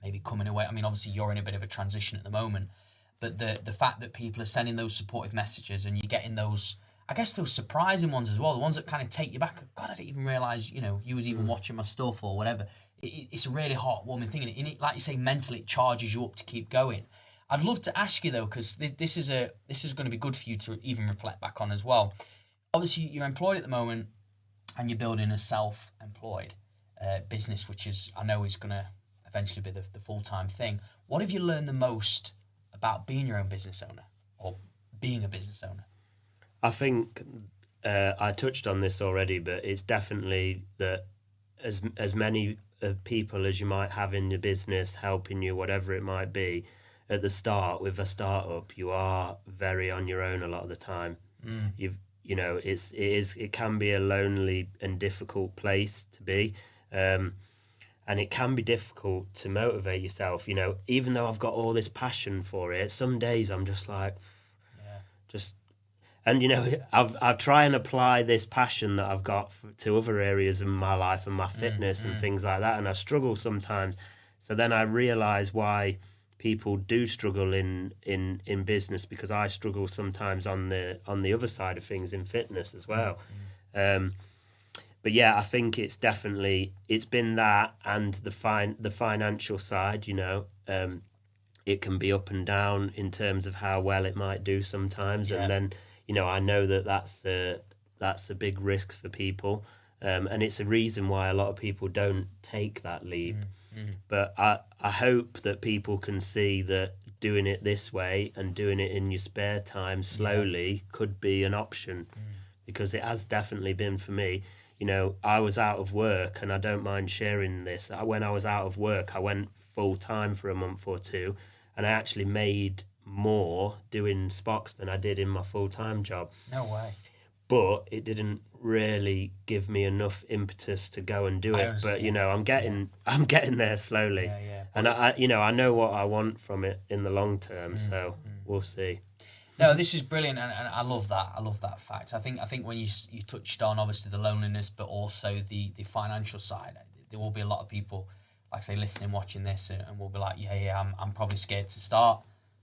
maybe coming away. I mean, obviously, you're in a bit of a transition at the moment. But the fact that people are sending those supportive messages and you're getting those, I guess, those surprising ones as well, the ones that kind of take you back. God, I didn't even realise, you know, you was even watching my stuff or whatever. It's a really heartwarming thing. And it, like you say, mentally, it charges you up to keep going. I'd love to ask you, though, because this is going to be good for you to even reflect back on as well. Obviously, you're employed at the moment and you're building a self-employed business, which is, I know, is going to eventually be the full-time thing. What have you learned the most about being your own business owner or being a business owner? I think I touched on this already, but it's definitely that as many people as you might have in your business helping you, whatever it might be, at the start with a startup, you are very on your own a lot of the time. You know, it can be a lonely and difficult place to be. And it can be difficult to motivate yourself, you know, even though I've got all this passion for it. Some days I'm just like, and, you know, I've tried and apply this passion that I've got to other areas in my life and my fitness and things like that. And I struggle sometimes. So then I realise why people do struggle in business, because I struggle sometimes on the other side of things in fitness as well. But yeah, I think it's been that, and the financial side, you know, it can be up and down in terms of how well it might do sometimes. And then, you know, I know that's a big risk for people. And it's a reason why a lot of people don't take that leap. But I hope that people can see that doing it this way and doing it in your spare time slowly could be an option, because it has definitely been for me. You know, I was out of work, and I don't mind sharing this. When I was out of work, I went full-time for a month or two, and I actually made more doing SPOX than I did in my full-time job. No way. But it didn't really give me enough impetus to go and do it. But, you know, I'm getting there slowly. And I know what I want from it in the long term, so we'll see. No, this is brilliant, and I love that. I love that fact. I think when you touched on, obviously, the loneliness, but also the financial side, there will be a lot of people, like I say, listening, watching this, and will be like, I'm probably scared to start,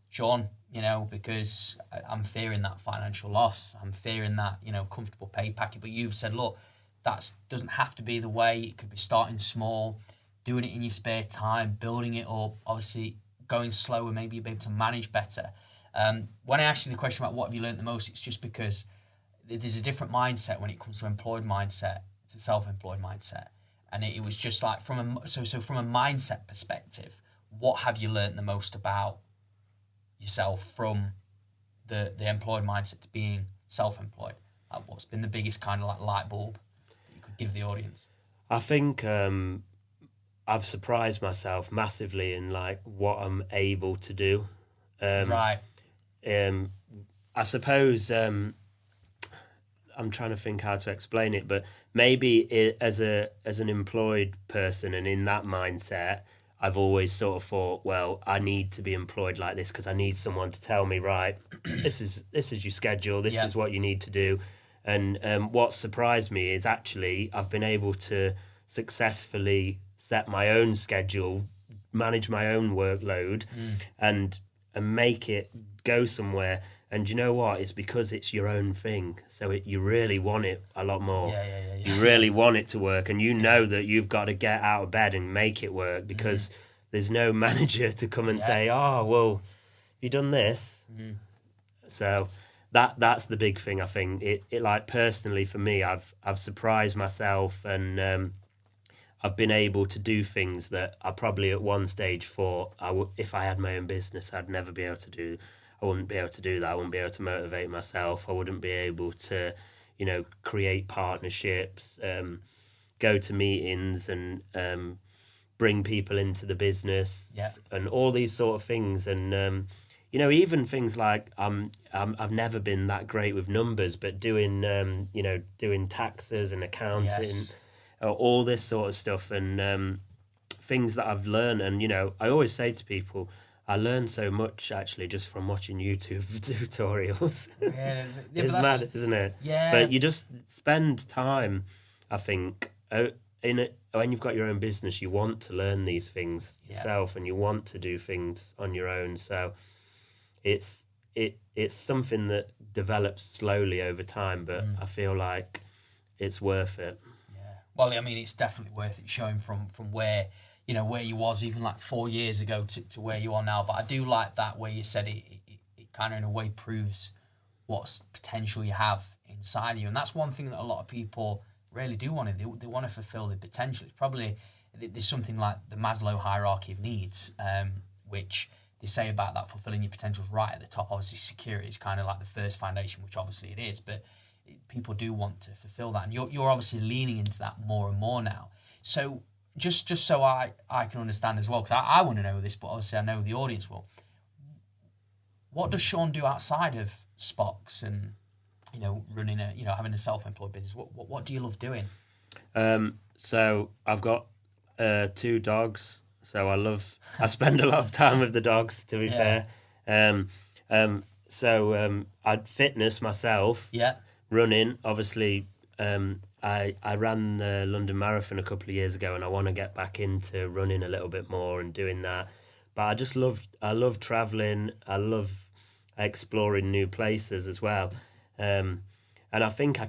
Shaun, you know, because I'm fearing that financial loss. I'm fearing that, you know, comfortable pay packet. But you've said, look, that doesn't have to be the way. It could be starting small, doing it in your spare time, building it up, obviously going slower, maybe you'll be able to manage better. When I asked you the question about what have you learned the most, it's just because there's a different mindset when it comes to employed mindset to self-employed mindset. And it was just like from a mindset perspective, what have you learned the most about yourself from the employed mindset to being self-employed? Like, what's been the biggest kind of like light bulb you could give the audience? I think I've surprised myself massively in like what I'm able to do. Right. I suppose I'm trying to think how to explain it, but maybe as an employed person and in that mindset, I've always sort of thought, well, I need to be employed like this because I need someone to tell me, right, this is your schedule, this is what you need to do. And what surprised me is actually I've been able to successfully set my own schedule, manage my own workload, and make it go somewhere. And you know what? It's because it's your own thing. So you really want it a lot more. Yeah. You really want it to work. And you know that you've got to get out of bed and make it work, because there's no manager to come and say, oh, well, you done this? So that's the big thing. I think it like personally for me, I've surprised myself, and I've been able to do things that I probably at one stage thought if I had my own business, I'd never be able to do. I wouldn't be able to do that. I wouldn't be able to motivate myself. I wouldn't be able to, create partnerships, go to meetings, and bring people into the business, and all these sort of things. And even things like I've never been that great with numbers, but doing doing taxes and accounting, all this sort of stuff, and things that I've learned. And I always say to people, I learned so much actually just from watching YouTube tutorials. Yeah, it's mad, isn't it? Yeah. But you just spend time, I think, in it. When you've got your own business, you want to learn these things yourself, and you want to do things on your own. So it's something that develops slowly over time, but I feel like it's worth it. Yeah. Well, I mean, it's definitely worth it, showing from where where you was even like 4 years ago to where you are now. But I do like that where you said it kind of in a way proves what potential you have inside you. And that's one thing that a lot of people really do want to. They want to fulfill their potential. It's probably, there's something like the Maslow hierarchy of needs, which they say about that fulfilling your potential is right at the top. Obviously, security is kind of like the first foundation, which obviously it is, but people do want to fulfill that. And you're obviously leaning into that more and more now. So just so I can understand as well, because I want to know this, but obviously I know the audience will. What does Shaun do outside of SPOX and running having a self-employed business? What do you love doing? So I've got 2 dogs, so I spend a lot of time with the dogs, to be fair. So I'd fitness myself. Yeah. Running, obviously. I ran the London Marathon a couple of years ago, and I want to get back into running a little bit more and doing that. But I love traveling. I love exploring new places as well. And I think I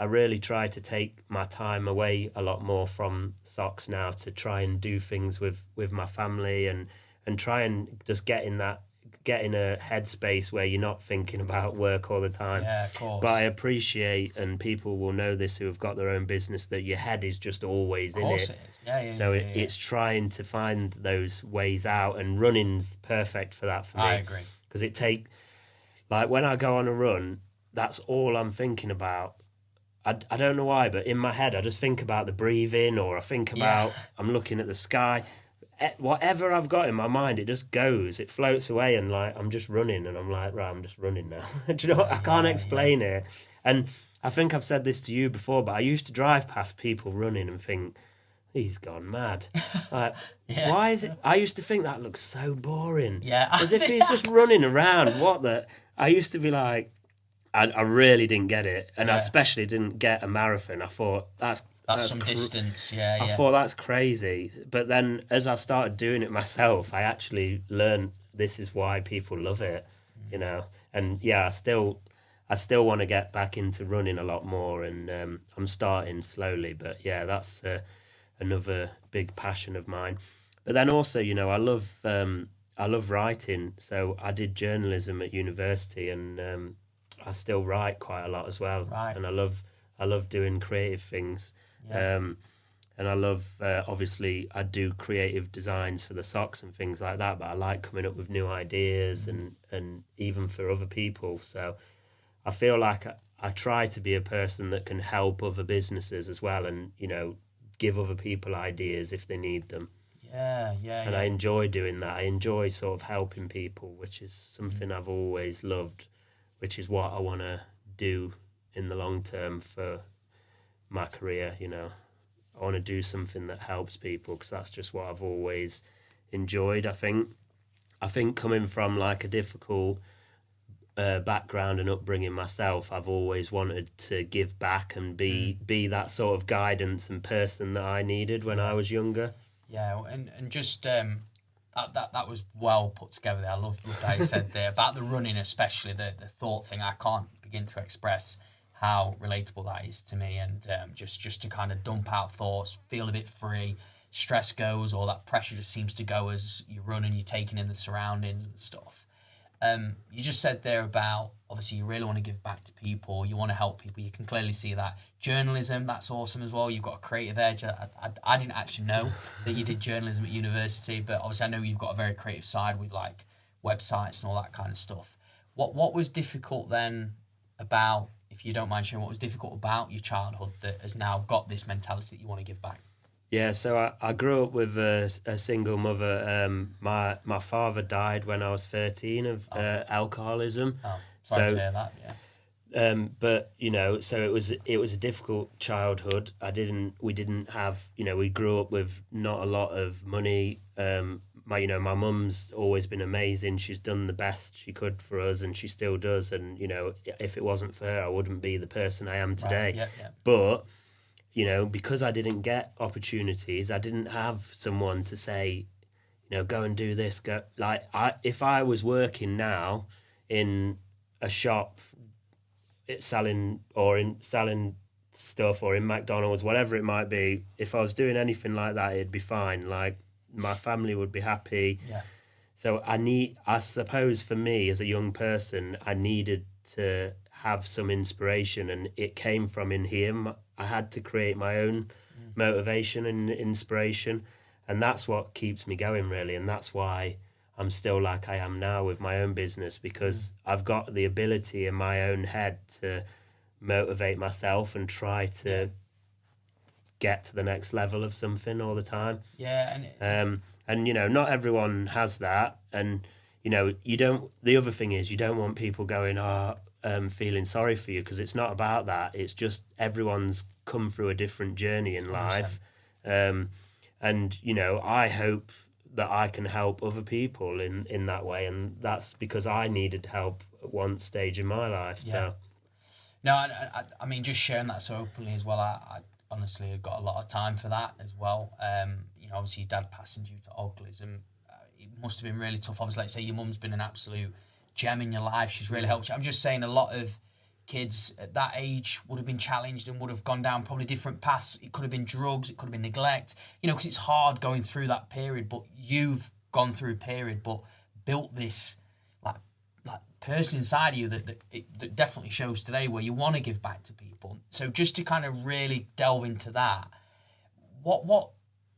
really try to take my time away a lot more from SPOX now, to try and do things with my family, and try and just get in a headspace where you're not thinking about work all the time. Yeah, of course. But I appreciate, and people will know this who have got their own business, that your head is just always in it. So it's trying to find those ways out, and running's perfect for that for me. I agree. Because like when I go on a run, that's all I'm thinking about. I don't know why, but in my head I just think about the breathing, or I think about I'm looking at the sky. Whatever I've got in my mind, it just goes, it floats away, and like I'm just running, and I'm like, right, I'm just running now. Do you know what? I can't explain it. And I think I've said this to you before, but I used to drive past people running and think, he's gone mad. Like, why is it? I used to think that looks so boring. Yeah. As if he's just running around. I used to be like, I really didn't get it. And I especially didn't get a marathon. I thought, that's some distance. I thought that's crazy. But then as I started doing it myself, I actually learned this is why people love it, And I still want to get back into running a lot more, and I'm starting slowly. But that's another big passion of mine. But then also, I love writing. So I did journalism at university, and I still write quite a lot as well. Right. And I love doing creative things. And I love, obviously, I do creative designs for the socks and things like that, but I like coming up with new ideas and even for other people. So I feel like I try to be a person that can help other businesses as well, and, give other people ideas if they need them. And I enjoy doing that. I enjoy sort of helping people, which is something I've always loved, which is what I want to do in the long term for my career. I want to do something that helps people, because that's just what I've always enjoyed. I think coming from like a difficult background and upbringing myself, I've always wanted to give back and be that sort of guidance and person that I needed when I was younger. Yeah, and just that was well put together there. I loved how you said there about the running, especially the thought thing. I can't begin to express how relatable that is to me, and just to kind of dump out thoughts, feel a bit free, stress goes, or that pressure just seems to go as you run and you're taking in the surroundings and stuff. You just said there about, obviously, you really want to give back to people. You want to help people. You can clearly see that. Journalism, that's awesome as well. You've got a creative edge. I didn't actually know that you did journalism at university, but obviously I know you've got a very creative side with like websites and all that kind of stuff. What was difficult then about, if you don't mind sharing, what was difficult about your childhood that has now got this mentality that you want to give back? Yeah, so I grew up with a single mother. My father died when I was 13 of alcoholism. Oh, sorry to hear that. Yeah. But so it was a difficult childhood. We didn't have, we grew up with not a lot of money. My mum's always been amazing. She's done the best she could for us, and she still does. And if it wasn't for her, I wouldn't be the person I am today. Right. Yeah. But because I didn't get opportunities, I didn't have someone to say, go and do this. Go if I was working now in a shop, selling stuff, or in McDonald's, whatever it might be, if I was doing anything like that, it'd be fine. Like my family would be happy. Yeah. So I suppose for me as a young person, I needed to have some inspiration, and it came from in here. I had to create my own motivation and inspiration, and that's what keeps me going, really. And that's why I'm still like I am now with my own business, because I've got the ability in my own head to motivate myself and try to get to the next level of something all the time. Yeah. And not everyone has that, and you don't. The other thing is, you don't want people going, feeling sorry for you, because it's not about that. It's just everyone's come through a different journey in life. And I hope that I can help other people in that way, and that's because I needed help at one stage in my life. Yeah. So No, I mean, just sharing that so openly as well, I honestly have got a lot of time for that as well. Obviously your dad passing due to alcoholism, it must have been really tough. Obviously, like say your mum's been an absolute gem in your life. She's really helped you. I'm just saying a lot of kids at that age would have been challenged and would have gone down probably different paths. It could have been drugs, it could have been neglect, because it's hard going through that period, but you've gone through a period but built this like person inside of you that definitely shows today where you want to give back to people. So just to kind of really delve into that, what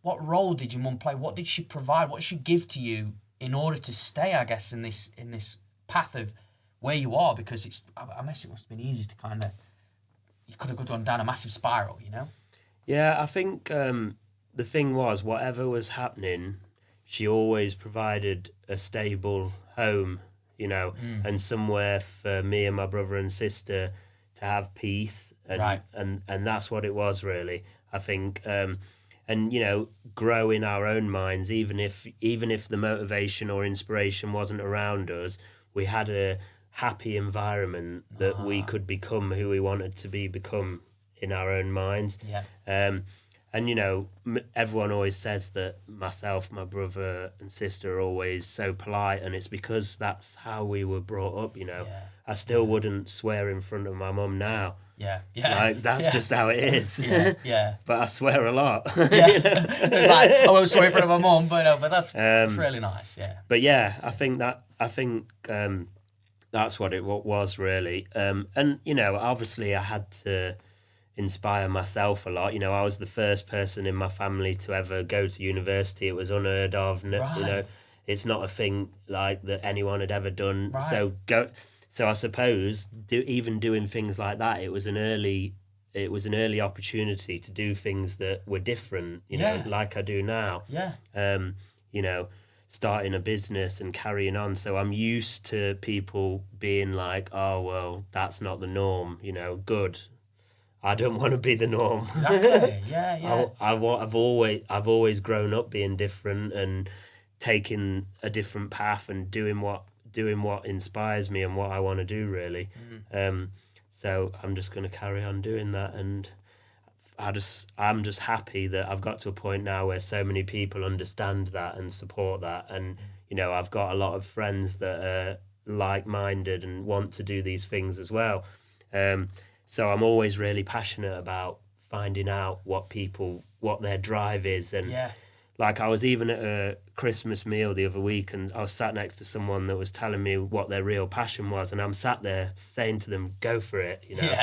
role did your mum play? What did she provide? What did she give to you in order to stay, I guess, in this path of where you are? Because I guess it must have been easy to kind of, you could have gone down a massive spiral, Yeah, I think the thing was, whatever was happening, she always provided a stable home, and somewhere for me and my brother and sister to have peace, and right. and that's what it was, really. I think, and grow in our own minds, even if the motivation or inspiration wasn't around us, we had a happy environment that we could become who we wanted to become in our own minds. Yeah. And everyone always says that myself, my brother and sister are always so polite, and it's because that's how we were brought up. Yeah. I still wouldn't swear in front of my mum now. Yeah. That's just how it is. Yeah. But I swear a lot. Yeah. It's like, I won't swear in front of my mum, but that's really nice. Yeah. But yeah, I think that's what it was, really. And obviously I had to inspire myself a lot. I was the first person in my family to ever go to university. It was unheard of. Right. It's not a thing like that anyone had ever done. Right. So I suppose even doing things like that, it was an early opportunity to do things that were different, like I do now. Yeah. Starting a business and carrying on. So I'm used to people being like, oh, well, that's not the norm, good. I don't want to be the norm. Exactly. Yeah. I've always grown up being different and taking a different path and doing what inspires me and what I want to do, really. So I'm just going to carry on doing that, and I'm just happy that I've got to a point now where so many people understand that and support that, and I've got a lot of friends that are like-minded and want to do these things as well. So I'm always really passionate about finding out what their drive is, and Like, I was even at a Christmas meal the other week, and I was sat next to someone that was telling me what their real passion was, and I'm sat there saying to them, go for it, you know.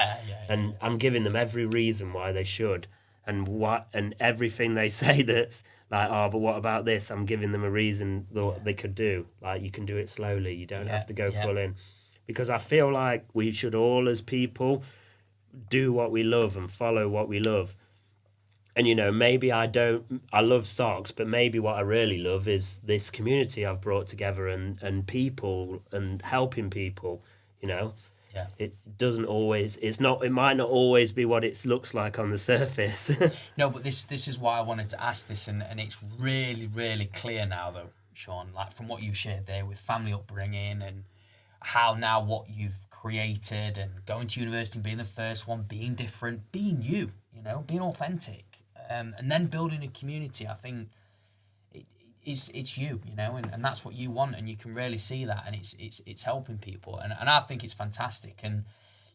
And I'm giving them every reason why they should, and everything they say that's like, oh, but what about this? I'm giving them a reason that they could do. Like, you can do it slowly. You don't have to go full in. Because I feel like we should all, as people, do what we love and follow what we love. And, you know, maybe I love socks, but maybe what I really love is this community I've brought together and people and helping people, you know. Yeah. It might not always be what it looks like on the surface. No, but this is why I wanted to ask this, and it's really, really clear now, though, Shaun, like from what you shared there with family upbringing and how now what you've created and going to university and being the first one, being different, being you, you know, being authentic. And then building a community, I think it's you, you know, and that's what you want, and you can really see that, and it's helping people, and I think it's fantastic. And,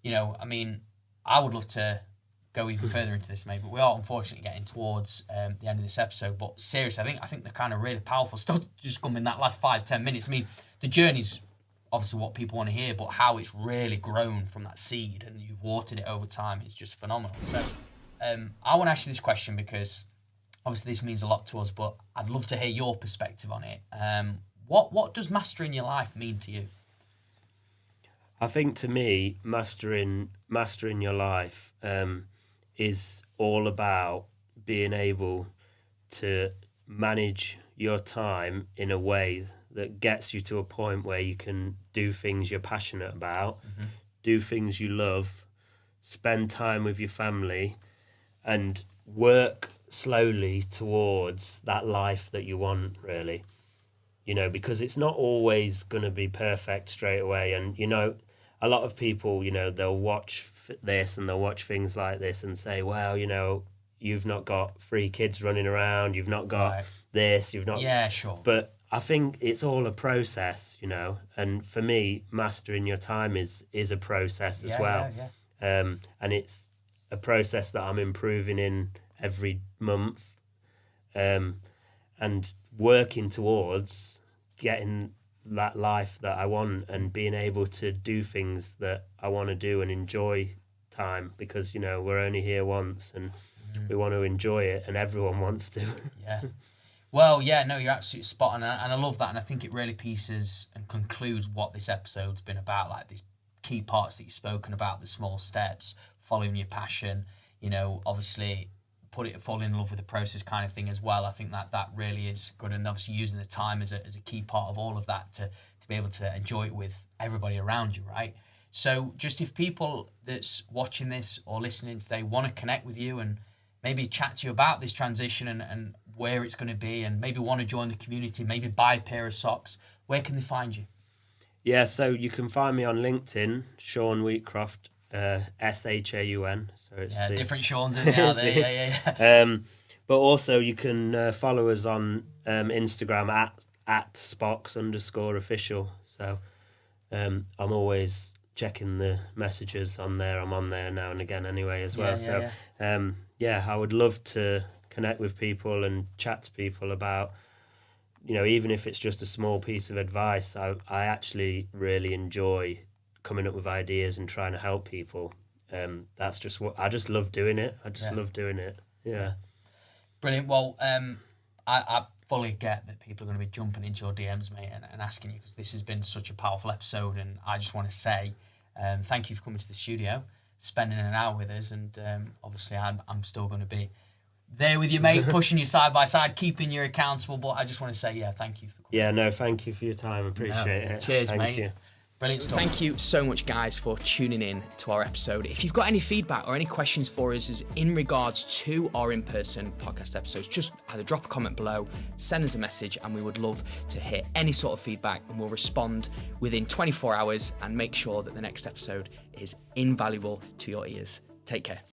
you know, I mean, I would love to go even further into this, mate, but we are unfortunately getting towards the end of this episode. But seriously, I think the kind of really powerful stuff just come in that last 5-10 minutes. I mean, the journey's obviously what people want to hear, but how it's really grown from that seed and you've watered it over time is just phenomenal. So I want to ask you this question because obviously this means a lot to us, but I'd love to hear your perspective on it. What does mastering your life mean to you? I think to me, mastering your life is all about being able to manage your time in a way that gets you to a point where you can do things you're passionate about, do things you love, spend time with your family, and work slowly towards that life that you want, really. You know, because it's not always going to be perfect straight away. And, you know, a lot of people, you know, they'll watch this and they'll watch things like this and say, well, you know, you've not got 3 kids running around, you've not got this, you've not... Yeah, sure. But I think it's all a process, you know, and for me, mastering your time is a process as well. And it's a process that I'm improving in every month, and working towards getting that life that I want and being able to do things that I want to do and enjoy time, because, you know, we're only here once and we want to enjoy it, and everyone wants to. Yeah. Well, yeah, no, you're absolutely spot on, and I love that, and I think it really pieces and concludes what this episode's been about, like these key parts that you've spoken about, the small steps, following your passion, you know, obviously fall in love with the process kind of thing as well. I think that really is good, and obviously using the time as a key part of all of that to be able to enjoy it with everybody around you, right? So just if people that's watching this or listening today want to connect with you and maybe chat to you about this transition and where it's going to be, and maybe want to join the community, maybe buy a pair of socks, where can they find you? Yeah, so you can find me on LinkedIn, Shaun Wheatcroft, SHAUN. So it's different Shauns in there. Yeah. But also you can follow us on Instagram at SPOX_official. So I'm always checking the messages on there. I'm on there now and again anyway as well. I would love to connect with people and chat to people about, you know, even if it's just a small piece of advice. I actually really enjoy coming up with ideas and trying to help people. That's just what I just love doing it. Love doing it. Yeah. Brilliant. Well, I fully get that people are going to be jumping into your DMs, mate, and asking you, because this has been such a powerful episode, and I just want to say thank you for coming to the studio, spending an hour with us, and obviously I'm still going to be there with you, mate, pushing you side by side, keeping you accountable, but I just want to say, thank you for coming. Yeah, no, thank you for your time. Appreciate it. Cheers, thank mate. You. Brilliant stuff. Thank you so much, guys, for tuning in to our episode. If you've got any feedback or any questions for us as in regards to our in-person podcast episodes, just either drop a comment below, send us a message, and we would love to hear any sort of feedback, and we'll respond within 24 hours and make sure that the next episode is invaluable to your ears. Take care.